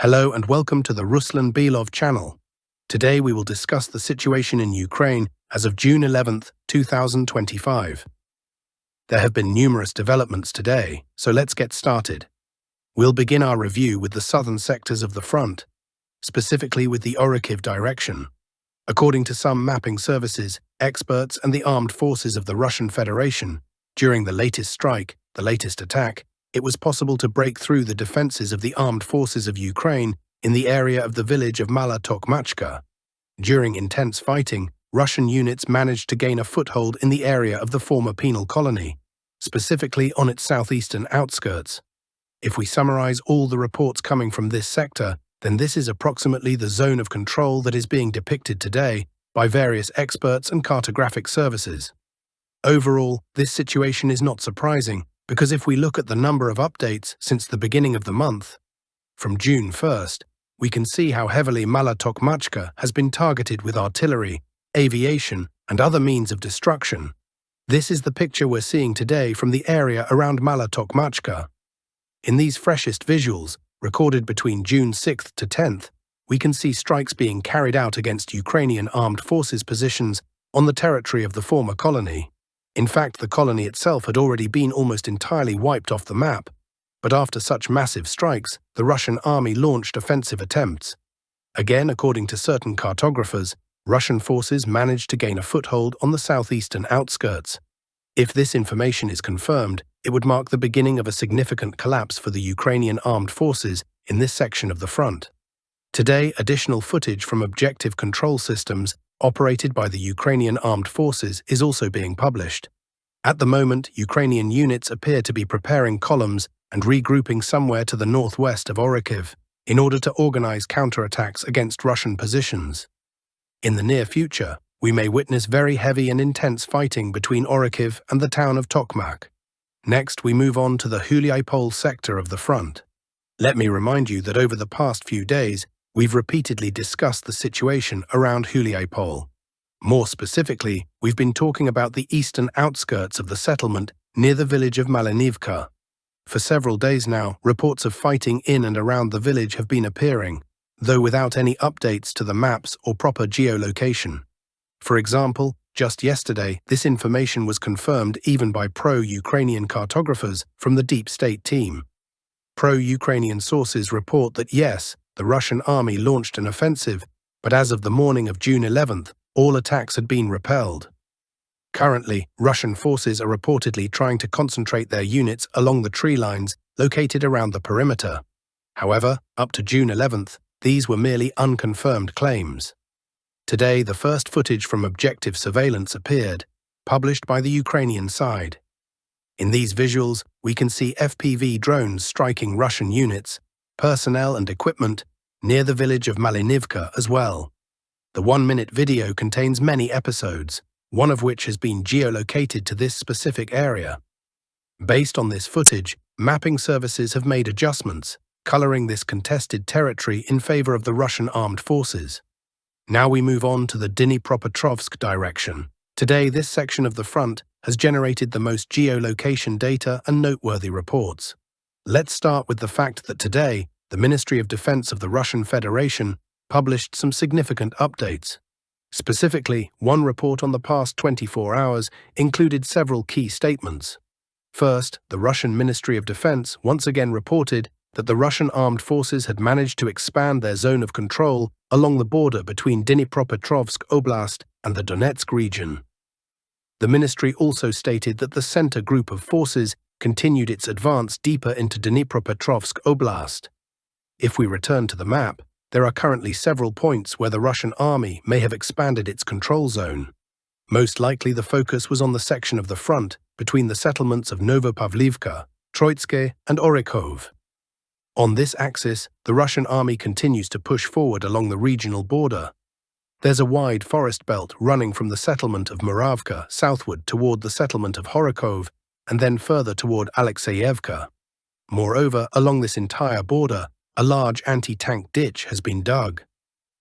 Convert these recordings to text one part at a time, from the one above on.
Hello and welcome to the Ruslan Belov channel. Today we will discuss the situation in Ukraine as of June 11th, 2025. There have been numerous developments today, so let's get started. We'll begin our review with the southern sectors of the front, specifically with the Oleksiivka direction. According to some mapping services, experts and the armed forces of the Russian Federation, during the latest strike, the latest attack, it was possible to break through the defenses of the armed forces of Ukraine in the area of the village of Tiotkino. During intense fighting, Russian units managed to gain a foothold in the area of the former penal colony, specifically on its southeastern outskirts. If we summarize all the reports coming from this sector, then this is approximately the zone of control that is being depicted today by various experts and cartographic services. Overall, this situation is not surprising, because if we look at the number of updates since the beginning of the month, from June 1st, we can see how heavily Tiotkino has been targeted with artillery, aviation, and other means of destruction. This is the picture we're seeing today from the area around Tiotkino. In these freshest visuals, recorded between June 6th to 10th, we can see strikes being carried out against Ukrainian armed forces positions on the territory of the former colony. In fact, the colony itself had already been almost entirely wiped off the map, but after such massive strikes, the Russian army launched offensive attempts. Again, according to certain cartographers, Russian forces managed to gain a foothold on the southeastern outskirts. If this information is confirmed, it would mark the beginning of a significant collapse for the Ukrainian armed forces in this section of the front. Today, additional footage from objective control systems operated by the Ukrainian armed forces is also being published. At the moment, Ukrainian units appear to be preparing columns and regrouping somewhere to the northwest of Oleksiivka in order to organize counterattacks against Russian positions. In the near future, we may witness very heavy and intense fighting between Oleksiivka and the town of Pokrovsk. Next, we move on to the Hulipole sector of the front. Let me remind you that over the past few days, we've repeatedly discussed the situation around Hulipole. More specifically, we've been talking about the eastern outskirts of the settlement near the village of Oleksiivka. For several days now, reports of fighting in and around the village have been appearing, though without any updates to the maps or proper geolocation. For example, just yesterday, this information was confirmed even by pro-Ukrainian cartographers from the Deep State team. Pro-Ukrainian sources report that yes, the Russian army launched an offensive, but as of the morning of June 11th, all attacks had been repelled. Currently, Russian forces are reportedly trying to concentrate their units along the tree lines located around the perimeter. However, up to June 11th, these were merely unconfirmed claims. Today, the first footage from objective surveillance appeared, published by the Ukrainian side. In these visuals, we can see FPV drones striking Russian units, personnel and equipment near the village of Oleksiivka as well. The 1-minute video contains many episodes, one of which has been geolocated to this specific area. Based on this footage, mapping services have made adjustments, coloring this contested territory in favor of the Russian armed forces. Now we move on to the Dnipropetrovsk direction. Today, this section of the front has generated the most geolocation data and noteworthy reports. Let's start with the fact that today, the Ministry of Defense of the Russian Federation published some significant updates. Specifically, one report on the past 24 hours included several key statements. First, the Russian Ministry of Defense once again reported that the Russian armed forces had managed to expand their zone of control along the border between Dnipropetrovsk Oblast and the Donetsk region. The ministry also stated that the center group of forces continued its advance deeper into Dnipropetrovsk Oblast. If we return to the map, there are currently several points where the Russian army may have expanded its control zone. Most likely the focus was on the section of the front between the settlements of Novopavlivka, Troitske, and Oleksiivka. On this axis, the Russian army continues to push forward along the regional border. There's a wide forest belt running from the settlement of Muravka southward toward the settlement of Oleksiivka and then further toward Oleksiivka. Moreover, along this entire border, a large anti-tank ditch has been dug.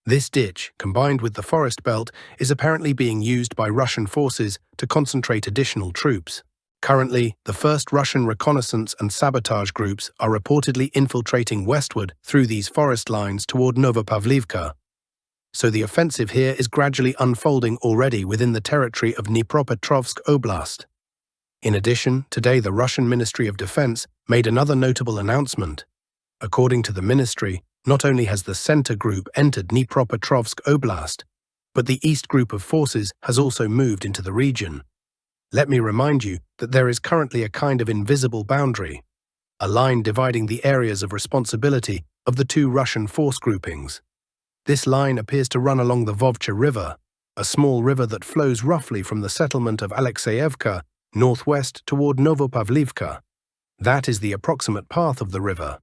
This ditch, combined with the forest belt, is apparently being used by Russian forces to concentrate additional troops. Currently, the first Russian reconnaissance and sabotage groups are reportedly infiltrating westward through these forest lines toward Novopavlivka. So the offensive here is gradually unfolding already within the territory of Dnipropetrovsk Oblast. In addition, today the Russian Ministry of Defense made another notable announcement. According to the ministry, not only has the center group entered Dnipropetrovsk Oblast, but the east group of forces has also moved into the region. Let me remind you that there is currently a kind of invisible boundary, a line dividing the areas of responsibility of the two Russian force groupings. This line appears to run along the Vovcha River, a small river that flows roughly from the settlement of Oleksiivka northwest toward Novopavlivka. That is the approximate path of the river.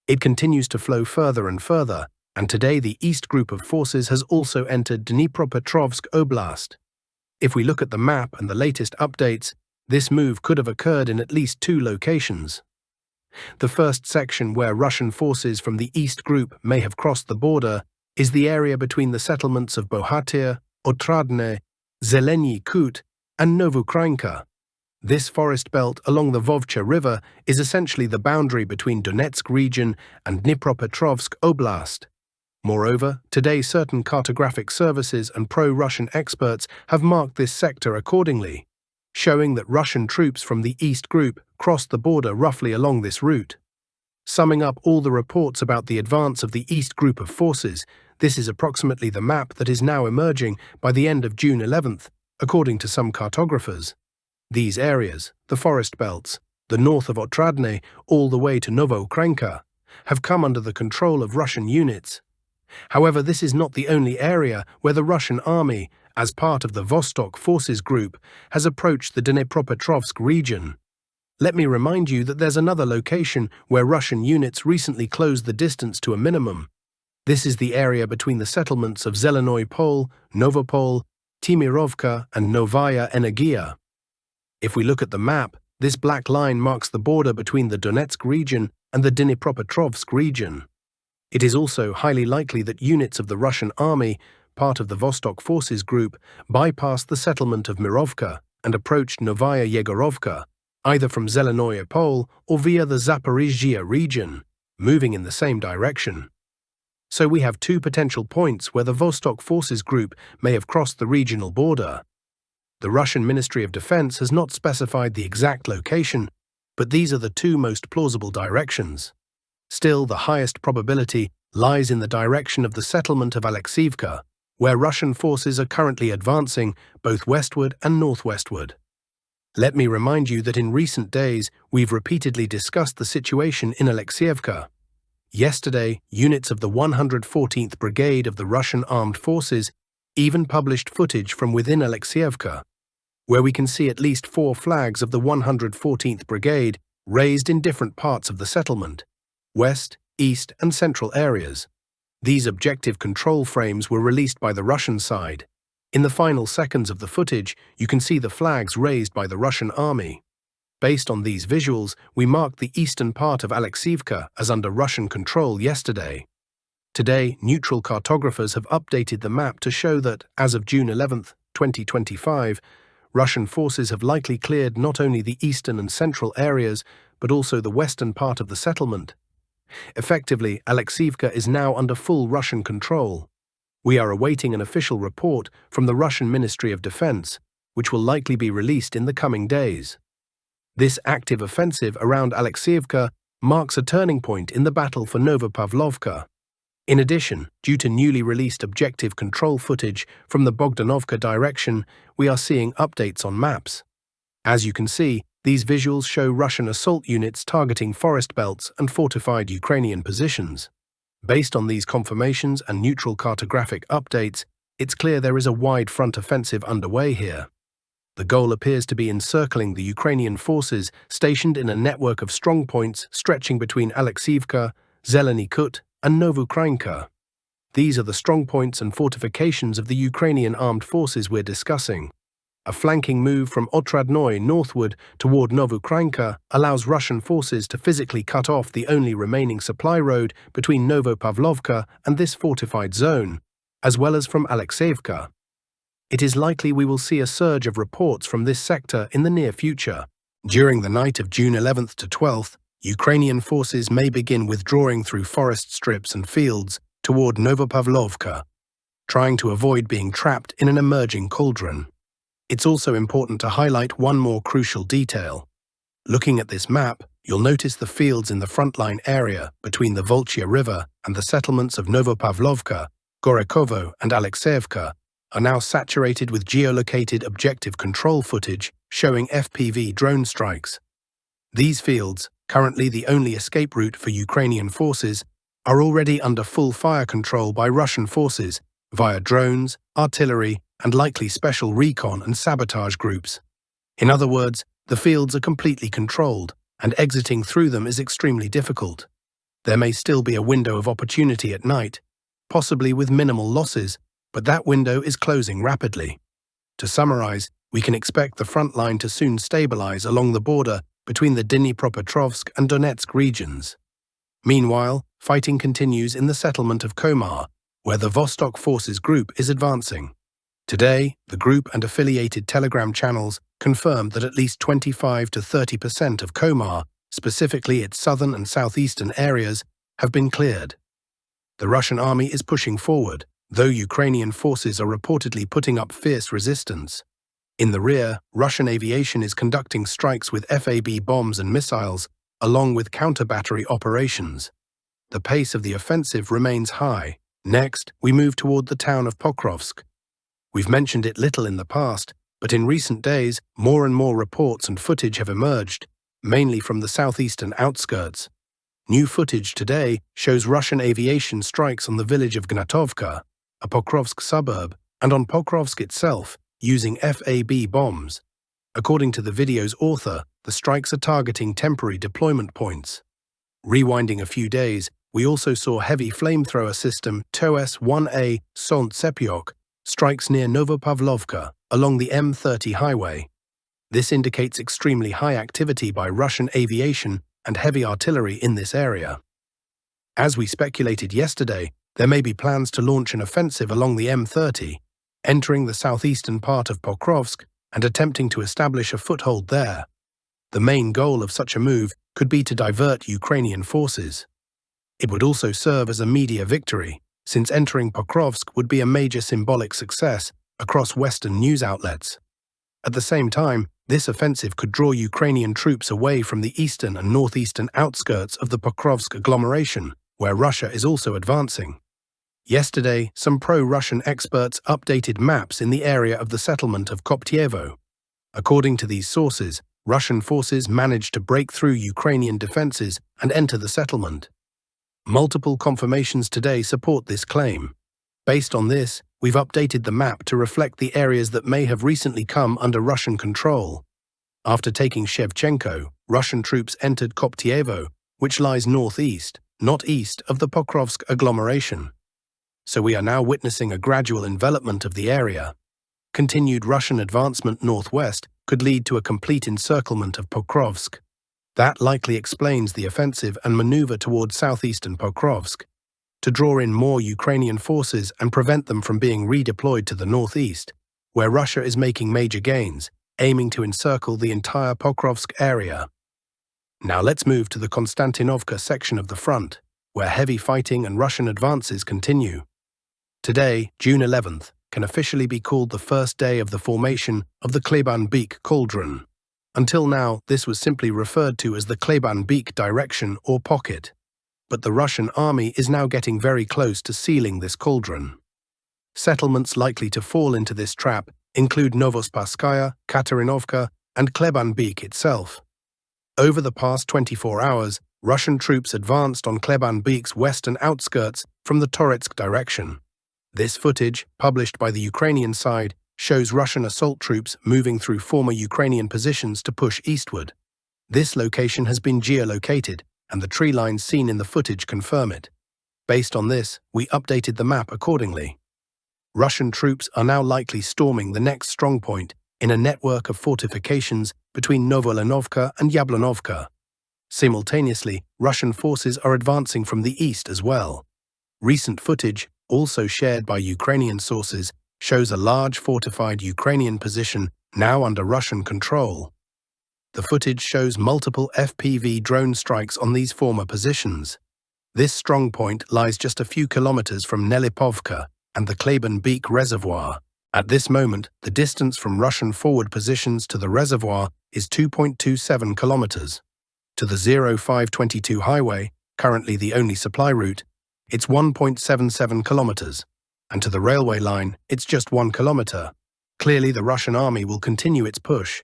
It continues to flow further and further, and today the east group of forces has also entered Dnipropetrovsk Oblast. If we look at the map and the latest updates, this move could have occurred in at least two locations. The first section where Russian forces from the east group may have crossed the border is the area between the settlements of Bohatyr, Otradne, Zeleny Kut, and Novukrainka. This forest belt along the Vovcha River is essentially the boundary between Donetsk region and Dnipropetrovsk Oblast. Moreover, today certain cartographic services and pro-Russian experts have marked this sector accordingly, showing that Russian troops from the East Group crossed the border roughly along this route. Summing up all the reports about the advance of the East Group of forces, this is approximately the map that is now emerging by the end of June 11th, according to some cartographers. These areas, the forest belts, the north of Otradne all the way to Novoukrainka, have come under the control of Russian units. However, this is not the only area where the Russian army, as part of the Vostok Forces Group, has approached the Dnipropetrovsk region. Let me remind you that there's another location where Russian units recently closed the distance to a minimum. This is the area between the settlements of Zelenoy Pole, Novopole, Timirovka, and Novaya Energia. If we look at the map, this black line marks the border between the Donetsk region and the Dnipropetrovsk region. It is also highly likely that units of the Russian army, part of the Vostok Forces Group, bypassed the settlement of Mirovka and approached Novaya Yegorovka, either from Zelenoye Pole or via the Zaporizhzhia region, moving in the same direction. So we have two potential points where the Vostok Forces Group may have crossed the regional border. The Russian Ministry of Defense has not specified the exact location, but these are the two most plausible directions. Still, the highest probability lies in the direction of the settlement of Oleksiivka, where Russian forces are currently advancing both westward and northwestward. Let me remind you that in recent days we've repeatedly discussed the situation in Oleksiivka. Yesterday, units of the 114th Brigade of the Russian Armed Forces even published footage from within Oleksiivka, where we can see at least 4 flags of the 114th Brigade raised in different parts of the settlement, west, east, and central areas. These objective control frames were released by the Russian side. In the final seconds of the footage, you can see the flags raised by the Russian army. Based on these visuals, we marked the eastern part of Oleksiivka as under Russian control yesterday. Today, neutral cartographers have updated the map to show that, as of June 11, 2025, Russian forces have likely cleared not only the eastern and central areas, but also the western part of the settlement. Effectively, Oleksiivka is now under full Russian control. We are awaiting an official report from the Russian Ministry of Defense, which will likely be released in the coming days. This active offensive around Oleksiivka marks a turning point in the battle for Novopavlovka. In addition, due to newly released objective control footage from the Bogdanovka direction, we are seeing updates on maps. As you can see, these visuals show Russian assault units targeting forest belts and fortified Ukrainian positions. Based on these confirmations and neutral cartographic updates, it's clear there is a wide front offensive underway here. The goal appears to be encircling the Ukrainian forces stationed in a network of strongpoints stretching between Oleksiivka, Zeleny Kut, and Novukrainka. These are the strongpoints and fortifications of the Ukrainian armed forces we're discussing. A flanking move from Otradnoy northward toward Novukrainka allows Russian forces to physically cut off the only remaining supply road between Novopavlovka and this fortified zone, as well as from Oleksiivka. It is likely we will see a surge of reports from this sector in the near future. During the night of June 11th to 12th, Ukrainian forces may begin withdrawing through forest strips and fields toward Novopavlovka, trying to avoid being trapped in an emerging cauldron. It's also important to highlight one more crucial detail. Looking at this map, you'll notice the fields in the frontline area between the Volchya River and the settlements of Novopavlovka, Gorikovo and Oleksiivka are now saturated with geolocated objective control footage showing FPV drone strikes. These fields, currently the only escape route for Ukrainian forces, are already under full fire control by Russian forces via drones, artillery, and likely special recon and sabotage groups. In other words, the fields are completely controlled, and exiting through them is extremely difficult. There may still be a window of opportunity at night, possibly with minimal losses, but that window is closing rapidly. To summarize, we can expect the front line to soon stabilize along the border between the Dnipropetrovsk and Donetsk regions. Meanwhile, fighting continues in the settlement of Komar, where the Vostok Forces Group is advancing. Today, the group and affiliated Telegram channels confirmed that at least 25 to 30% of Komar, specifically its southern and southeastern areas, have been cleared. The Russian army is pushing forward, though Ukrainian forces are reportedly putting up fierce resistance. In the rear, Russian aviation is conducting strikes with FAB bombs and missiles, along with counter-battery operations. The pace of the offensive remains high. Next, we move toward the town of Pokrovsk. We've mentioned it little in the past, but in recent days, more and more reports and footage have emerged, mainly from the southeastern outskirts. New footage today shows Russian aviation strikes on the village of Gnatovka, a Pokrovsk suburb, and on Pokrovsk itself, using FAB bombs. According to the video's author, the strikes are targeting temporary deployment points. Rewinding a few days, we also saw heavy flamethrower system TOS-1A Sont-Sepyok strikes near Novopavlovka along the M30 highway. This indicates extremely high activity by Russian aviation and heavy artillery in this area. As we speculated yesterday, there may be plans to launch an offensive along the M30, entering the southeastern part of Pokrovsk and attempting to establish a foothold there. The main goal of such a move could be to divert Ukrainian forces. It would also serve as a media victory, since entering Pokrovsk would be a major symbolic success across Western news outlets. At the same time, this offensive could draw Ukrainian troops away from the eastern and northeastern outskirts of the Pokrovsk agglomeration, where Russia is also advancing. Yesterday, some pro-Russian experts updated maps in the area of the settlement of Koptyevo. According to these sources, Russian forces managed to break through Ukrainian defenses and enter the settlement. Multiple confirmations today support this claim. Based on this, we've updated the map to reflect the areas that may have recently come under Russian control. After taking Shevchenko, Russian troops entered Koptyevo, which lies northeast, not east, of the Pokrovsk agglomeration. So we are now witnessing a gradual envelopment of the area. Continued Russian advancement northwest could lead to a complete encirclement of Pokrovsk. That likely explains the offensive and maneuver towards southeastern Pokrovsk, to draw in more Ukrainian forces and prevent them from being redeployed to the northeast, where Russia is making major gains, aiming to encircle the entire Pokrovsk area. Now let's move to the Konstantinovka section of the front, where heavy fighting and Russian advances continue. Today, June 11th, can officially be called the first day of the formation of the Kleban-Byk cauldron. Until now, this was simply referred to as the Kleban-Byk direction or pocket. But the Russian army is now getting very close to sealing this cauldron. Settlements likely to fall into this trap include Novospaskaya, Katerinovka, and Kleban-Byk itself. Over the past 24 hours, Russian troops advanced on Kleban-Byk's western outskirts from the Toretsk direction. This footage, published by the Ukrainian side, shows Russian assault troops moving through former Ukrainian positions to push eastward. This location has been geolocated, and the tree lines seen in the footage confirm it. Based on this, we updated the map accordingly. Russian troops are now likely storming the next strongpoint in a network of fortifications between Novolanovka and Yablonovka. Simultaneously, Russian forces are advancing from the east as well. Recent footage, also shared by Ukrainian sources, shows a large fortified Ukrainian position now under Russian control. The footage shows multiple FPV drone strikes on these former positions. This strongpoint lies just a few kilometers from Dnipropetrovsk and the Kleban-Byk reservoir. At this moment, the distance from Russian forward positions to the reservoir is 2.27 kilometers. To the 0522 highway, currently the only supply route, it's 1.77 kilometers. And to the railway line, it's just 1 kilometer. Clearly, the Russian army will continue its push.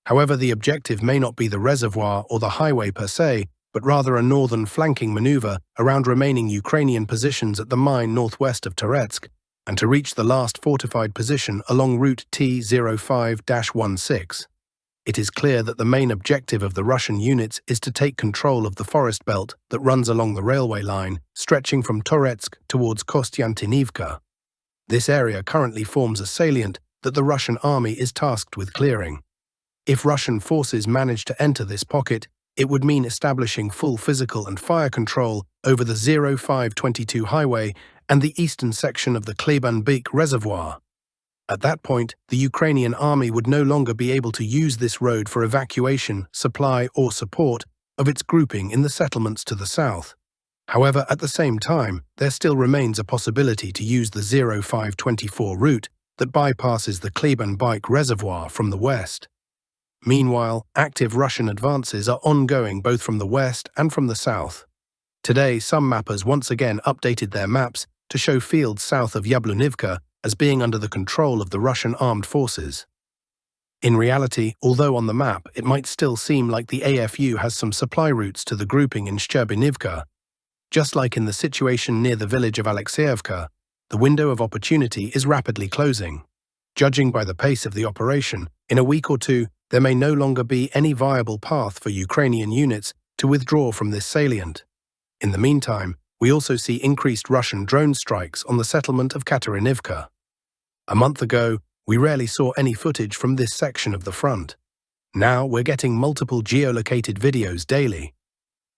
However, the objective may not be the reservoir or the highway per se, but rather a northern flanking maneuver around remaining Ukrainian positions at the mine northwest of Toretsk, and to reach the last fortified position along route T05-16. It is clear that the main objective of the Russian units is to take control of the forest belt that runs along the railway line, stretching from Toretsk towards Kostiantynivka. This area currently forms a salient that the Russian army is tasked with clearing. If Russian forces manage to enter this pocket, it would mean establishing full physical and fire control over the 0522 highway and the eastern section of the Kleban-Byk reservoir. At that point, the Ukrainian army would no longer be able to use this road for evacuation, supply, or support of its grouping in the settlements to the south. However, at the same time, there still remains a possibility to use the 0524 route that bypasses the Kleban-Byk reservoir from the west. Meanwhile, active Russian advances are ongoing both from the west and from the south. Today, some mappers once again updated their maps to show fields south of Yablunivka as being under the control of the Russian armed forces. In reality, although on the map it might still seem like the AFU has some supply routes to the grouping in Shcherbinivka, just like in the situation near the village of Oleksiivka, the window of opportunity is rapidly closing. Judging by the pace of the operation, in a week or two, there may no longer be any viable path for Ukrainian units to withdraw from this salient. In the meantime, we also see increased Russian drone strikes on the settlement of Katerinivka. A month ago, we rarely saw any footage from this section of the front. Now we're getting multiple geolocated videos daily.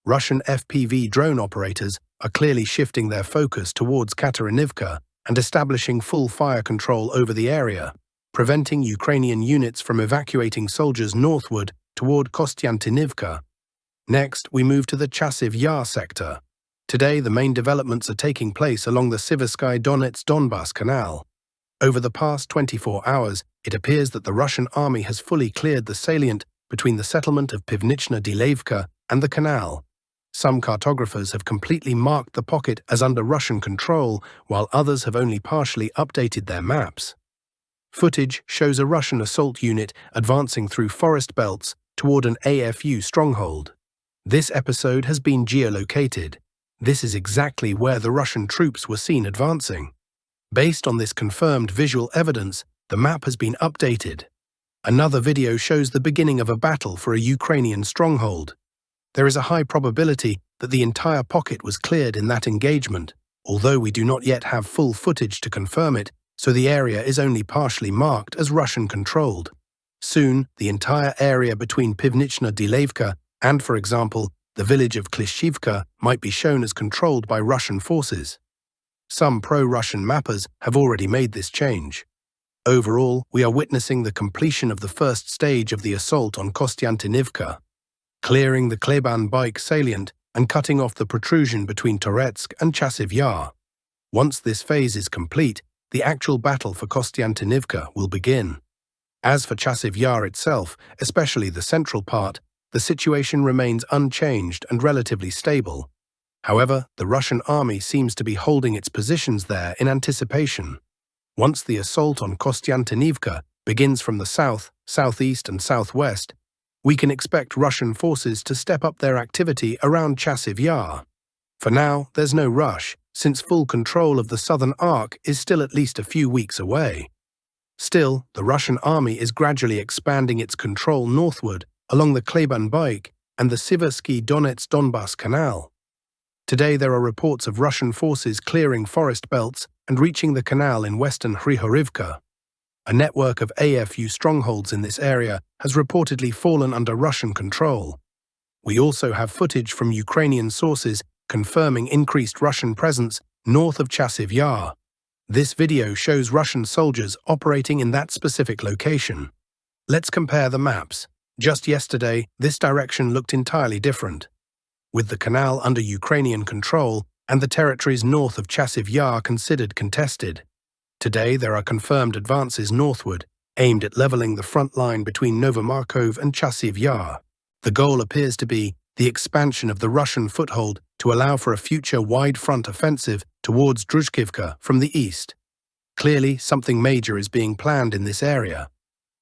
Russian FPV drone operators are clearly shifting their focus towards Katerinivka and establishing full fire control over the area, preventing Ukrainian units from evacuating soldiers northward toward Kostiantynivka. Next, we move to the Chasiv Yar sector. Today, the main developments are taking place along the Siversky-Donets-Donbas canal. Over the past 24 hours, it appears that the Russian army has fully cleared the salient between the settlement of Pivnichna-Dileivka and the canal. Some cartographers have completely marked the pocket as under Russian control, while others have only partially updated their maps. Footage shows a Russian assault unit advancing through forest belts toward an AFU stronghold. This episode has been geolocated. This is exactly where the Russian troops were seen advancing. Based on this confirmed visual evidence, the map has been updated. Another video shows the beginning of a battle for a Ukrainian stronghold. There is a high probability that the entire pocket was cleared in that engagement, although we do not yet have full footage to confirm it, so the area is only partially marked as Russian-controlled. Soon, the entire area between Pivnichna-Dileivka and, for example, the village of Oleksiivka might be shown as controlled by Russian forces. Some pro-Russian mappers have already made this change. Overall, we are witnessing the completion of the first stage of the assault on Kostiantynivka, clearing the Kleban-Byk salient and cutting off the protrusion between Toretsk and Chasiv Yar. Once this phase is complete, the actual battle for Kostiantynivka will begin. As for Chasiv Yar itself, especially the central part, the situation remains unchanged and relatively stable. However, the Russian army seems to be holding its positions there in anticipation. Once the assault on Kostiantynivka begins from the south, southeast, and southwest, we can expect Russian forces to step up their activity around Chasiv Yar. For now, there's no rush, since full control of the southern arc is still at least a few weeks away. Still, the Russian army is gradually expanding its control northward along the Kleban-Byk and the Siversky-Donets-Donbas canal. Today there are reports of Russian forces clearing forest belts and reaching the canal in western Hrihorivka. A network of AFU strongholds in this area has reportedly fallen under Russian control. We also have footage from Ukrainian sources confirming increased Russian presence north of Chasiv Yar. This video shows Russian soldiers operating in that specific location. Let's compare the maps. Just yesterday, this direction looked entirely different. With the canal under Ukrainian control and the territories north of Chasiv Yar considered contested, today there are confirmed advances northward, aimed at leveling the front line between Novomarkov and Chasiv Yar. The goal appears to be the expansion of the Russian foothold to allow for a future wide front offensive towards Druzhkivka from the east. Clearly, something major is being planned in this area.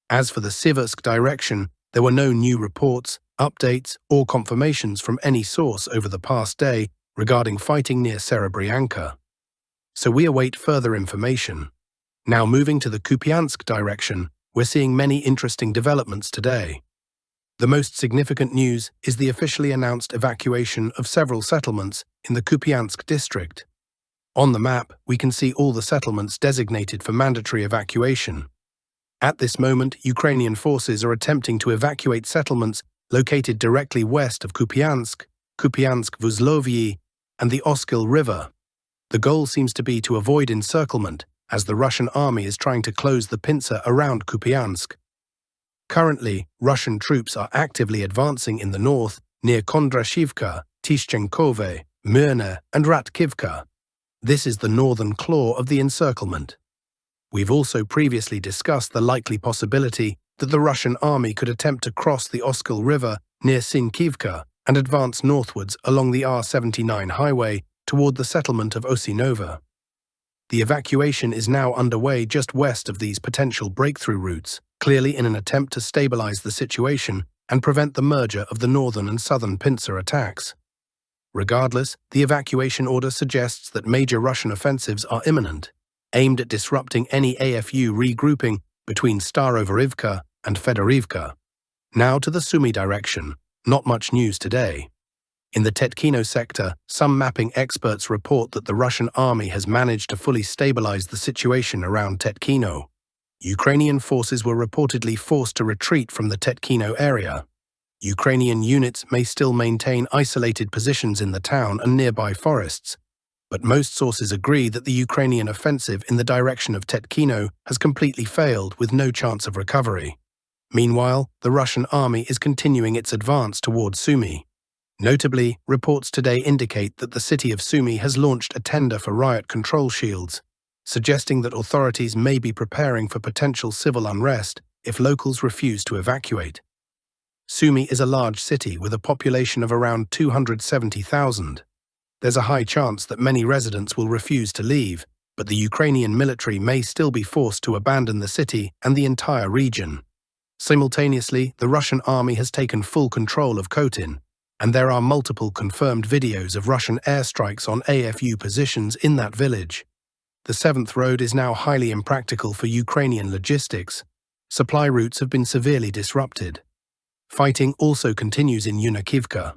As for the Siversk direction, there were no new reports, updates, or confirmations from any source over the past day regarding fighting near Serebryanka. So we await further information. Now moving to the Kupiansk direction, we're seeing many interesting developments today. The most significant news is the officially announced evacuation of several settlements in the Kupiansk district. On the map, we can see all the settlements designated for mandatory evacuation. At this moment, Ukrainian forces are attempting to evacuate settlements located directly west of Kupiansk, Kupiansk-Vuzlovyi, and the Oskil River. The goal seems to be to avoid encirclement, as the Russian army is trying to close the pincer around Kupiansk. Currently, Russian troops are actively advancing in the north near Kondrashivka, Tishchenkove, Myrne, and Ratkivka. This is the northern claw of the encirclement. We've also previously discussed the likely possibility that the Russian army could attempt to cross the Oskil River near Sinkivka and advance northwards along the R79 highway toward the settlement of Osinova. The evacuation is now underway just west of these potential breakthrough routes, clearly in an attempt to stabilize the situation and prevent the merger of the northern and southern pincer attacks. Regardless, the evacuation order suggests that major Russian offensives are imminent, aimed at disrupting any AFU regrouping between Staroverivka and Fedorivka. Now to the Sumy direction, not much news today. In the Tiotkino sector, some mapping experts report that the Russian army has managed to fully stabilize the situation around Tiotkino. Ukrainian forces were reportedly forced to retreat from the Tiotkino area. Ukrainian units may still maintain isolated positions in the town and nearby forests, but most sources agree that the Ukrainian offensive in the direction of Tiotkino has completely failed with no chance of recovery. Meanwhile, the Russian army is continuing its advance towards Sumy. Notably, reports today indicate that the city of Sumy has launched a tender for riot control shields, suggesting that authorities may be preparing for potential civil unrest if locals refuse to evacuate. Sumy is a large city with a population of around 270,000. There's a high chance that many residents will refuse to leave, but the Ukrainian military may still be forced to abandon the city and the entire region. Simultaneously, the Russian army has taken full control of Khotin, and there are multiple confirmed videos of Russian airstrikes on AFU positions in that village. The 7th Road is now highly impractical for Ukrainian logistics. Supply routes have been severely disrupted. Fighting also continues in Yunikivka.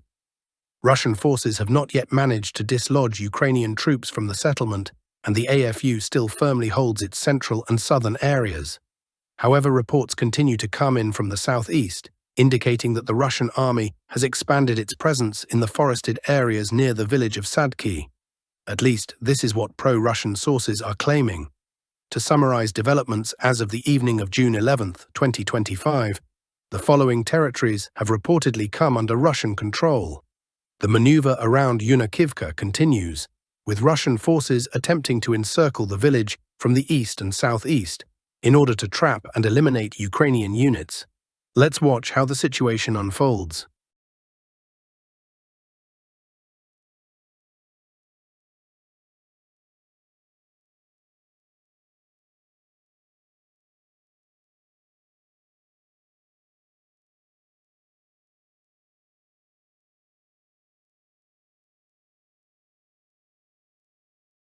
Russian forces have not yet managed to dislodge Ukrainian troops from the settlement, and the AFU still firmly holds its central and southern areas. However, reports continue to come in from the southeast, indicating that the Russian army has expanded its presence in the forested areas near the village of Sadki. At least, this is what pro-Russian sources are claiming. To summarize developments as of the evening of June 11, 2025, the following territories have reportedly come under Russian control. The maneuver around Yunikivka continues, with Russian forces attempting to encircle the village from the east and southeast in order to trap and eliminate Ukrainian units. Let's watch how the situation unfolds.